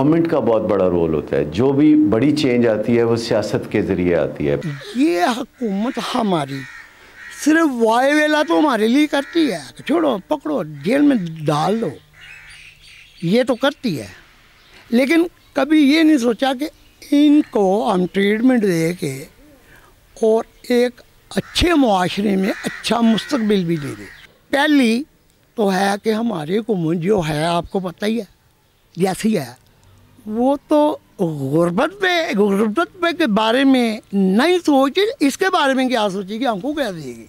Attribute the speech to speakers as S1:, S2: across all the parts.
S1: Government का बहुत बड़ा रोल होता है। जो भी बड़ी चेंज आती है वो सियासत के ज़रिए आती है।
S2: ये हुकूमत हमारी सिर्फ वायवेला तो हमारे लिए करती है, छोड़ो पकड़ो जेल में डाल दो, ये तो करती है, लेकिन कभी ये नहीं सोचा कि इनको हम ट्रीटमेंट दे के और एक अच्छे मुआशरे में अच्छा मुस्तकबिल भी दे दें। पहली तो है कि हमारी हुकूमत जो है आपको पता ही है जैसी है, वो तो गुर्बत पे के बारे में नहीं सोचे, इसके बारे में क्या सोचेगी, हमको क्या देगी।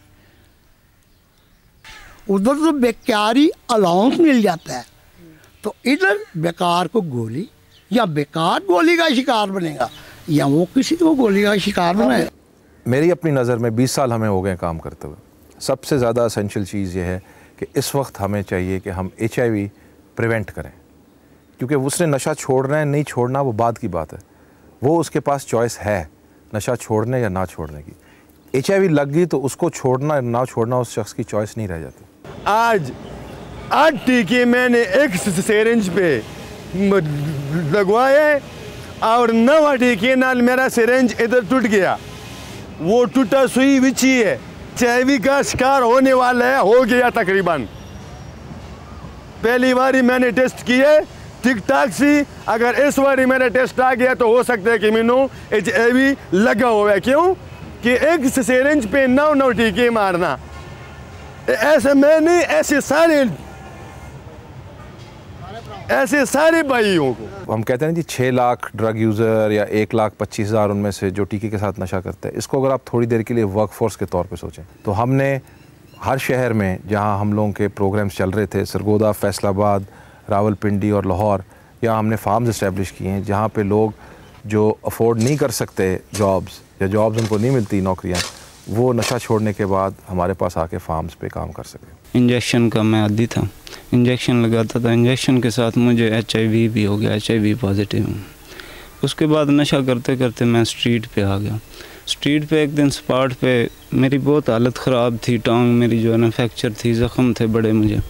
S2: उधर तो बेकारी अलाउंस मिल जाता है, तो इधर बेकार को गोली, या बेकार गोली का शिकार बनेगा या वो किसी को गोली का शिकार बनाएगा।
S3: मेरी अपनी नज़र में 20 साल हमें हो गए काम करते हुए, सबसे ज़्यादा एसेंशियल चीज़ ये है कि इस वक्त हमें चाहिए कि हम HIV प्रिवेंट करें, क्योंकि उसने नशा छोड़ना है नहीं छोड़ना वो बाद की बात है, वो उसके पास चॉइस है नशा छोड़ने या ना छोड़ने की। HIV लग गई तो उसको छोड़ना या ना छोड़ना उस शख्स की चॉइस नहीं रह जाती।
S4: आज 8 टीके मैंने एक सिरिंज पे लगवाए और 9 टीके नाल मेरा सिरिंज इधर टूट गया, वो टूटा सुई बिछी है। HIV का शिकार होने वाला है, हो गया तकरीबन। पहली बारी मैंने टेस्ट किए ठीक ठाक सी, अगर इस बारी मेरा टेस्ट आ गया तो हो सकता है कि मैंने HIV लगा हुआ है। क्यों कि एक सिरिंज पे 9 टीके मारना, ऐसे मैंने ऐसे सारे भाइयों को।
S3: हम कहते हैं जी 6 लाख ड्रग यूज़र या 1,25,000 उनमें से जो टीके के साथ नशा करते हैं, इसको अगर आप थोड़ी देर के लिए वर्कफोर्स के तौर पे सोचें तो हमने हर शहर में जहां हम लोगों के प्रोग्राम्स चल रहे थे, सरगोदा, फैसलाबाद, रावलपिंडी और लाहौर, यहाँ हमने फार्म्स इस्टेब्लिश किए हैं जहाँ पे लोग जो अफोर्ड नहीं कर सकते जॉब्स या जॉब्स उनको नहीं मिलती नौकरियाँ, वो नशा छोड़ने के बाद हमारे पास आके फार्म्स पे काम कर सकें।
S5: इंजेक्शन का मैं आदी था, इंजेक्शन लगाता था, इंजेक्शन के साथ मुझे HIV भी हो गया, HIV पॉजिटिव हूँ। उसके बाद नशा करते करते मैं स्ट्रीट पे आ गया। स्ट्रीट पे एक दिन स्पॉट पे मेरी बहुत हालत ख़राब थी, टांग मेरी जो है ना फ्रैक्चर थी, ज़ख़म थे बड़े मुझे।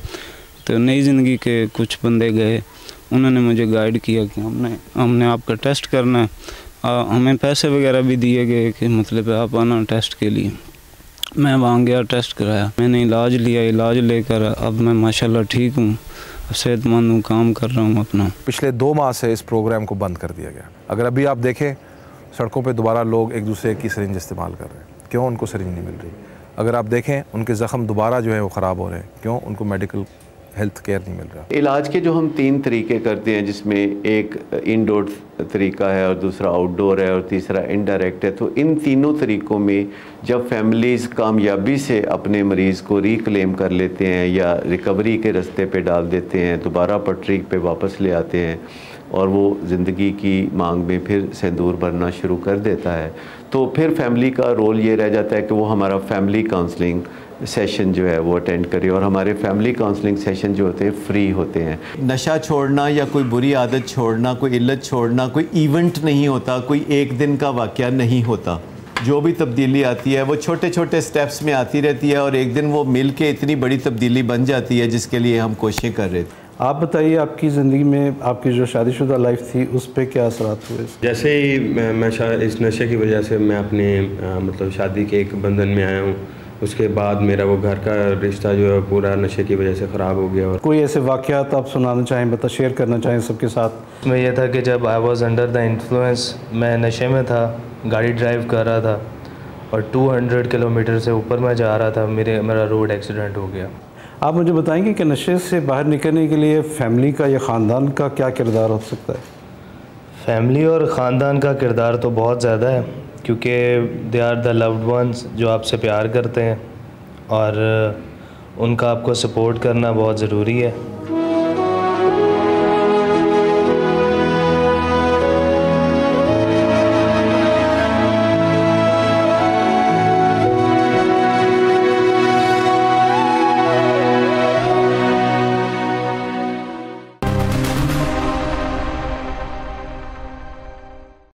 S5: तो नई ज़िंदगी के कुछ बंदे गए, उन्होंने मुझे गाइड किया कि हमने आपका टेस्ट करना है, हमें पैसे वगैरह भी दिए गए कि मतलब आप आना टेस्ट के लिए। मैं वहाँ गया, टेस्ट कराया, मैंने इलाज लिया, इलाज लेकर अब मैं माशाल्लाह ठीक हूँ, सेहतमंद हूँ, काम कर रहा हूँ अपना।
S3: पिछले 2 माह से इस प्रोग्राम को बंद कर दिया गया। अगर अभी आप देखें सड़कों पे दोबारा लोग एक दूसरे की सिरिंज इस्तेमाल कर रहे हैं, क्यों? उनको सिरिंज नहीं मिल रही। अगर आप देखें उनके ज़ख़म दोबारा जो है वो ख़राब हो रहे हैं, क्यों? उनको मेडिकल हेल्थ केयर नहीं मिल रहा।
S1: इलाज के जो हम 3 तरीके करते हैं, जिसमें एक इनडोर तरीका है और दूसरा आउटडोर है और तीसरा इनडायरेक्ट है, तो इन तीनों तरीक़ों में जब फैमिलीज़ कामयाबी से अपने मरीज़ को रिक्लेम कर लेते हैं या रिकवरी के रास्ते पे डाल देते हैं, दोबारा पटरी पे वापस ले आते हैं और वो ज़िंदगी की मांग में फिर सिंदूर भरना शुरू कर देता है, तो फिर फैमिली का रोल ये रह जाता है कि वो हमारा फैमिली काउंसलिंग सेशन जो है वो अटेंड करें। और हमारे फैमिली काउंसलिंग सेशन जो होते हैं फ्री होते हैं। नशा छोड़ना या कोई बुरी आदत छोड़ना, कोई इल्लत छोड़ना कोई इवेंट नहीं होता, कोई एक दिन का वाक़या नहीं होता। जो भी तब्दीली आती है वो छोटे छोटे स्टेप्स में आती रहती है और एक दिन वो मिल के इतनी बड़ी तब्दीली बन जाती है जिसके लिए हम कोशिशें कर रहे थे।
S6: आप बताइए, आपकी ज़िंदगी में आपकी जो शादीशुदा लाइफ थी उस पर क्या असरात हुए?
S7: जैसे ही मैं इस नशे की वजह से मैं अपने मतलब शादी के एक बंधन में आया हूँ, उसके बाद मेरा वो घर का रिश्ता जो है पूरा नशे की वजह से ख़राब हो गया। और
S6: कोई ऐसे वाक़यात आप सुनाना चाहें, शेयर करना चाहें सबके साथ?
S8: मैं ये था कि जब I was under the influence, मैं नशे में था, गाड़ी ड्राइव कर रहा था और 200 किलोमीटर से ऊपर मैं जा रहा था, मेरा रोड एक्सीडेंट हो गया।
S6: आप मुझे बताएंगे कि नशे से बाहर निकलने के लिए फ़ैमिली का या ख़ानदान का क्या किरदार हो सकता है?
S8: फैमिली और ख़ानदान का किरदार तो बहुत ज़्यादा है, क्योंकि they are the loved ones जो आपसे प्यार करते हैं और उनका आपको सपोर्ट करना बहुत ज़रूरी है।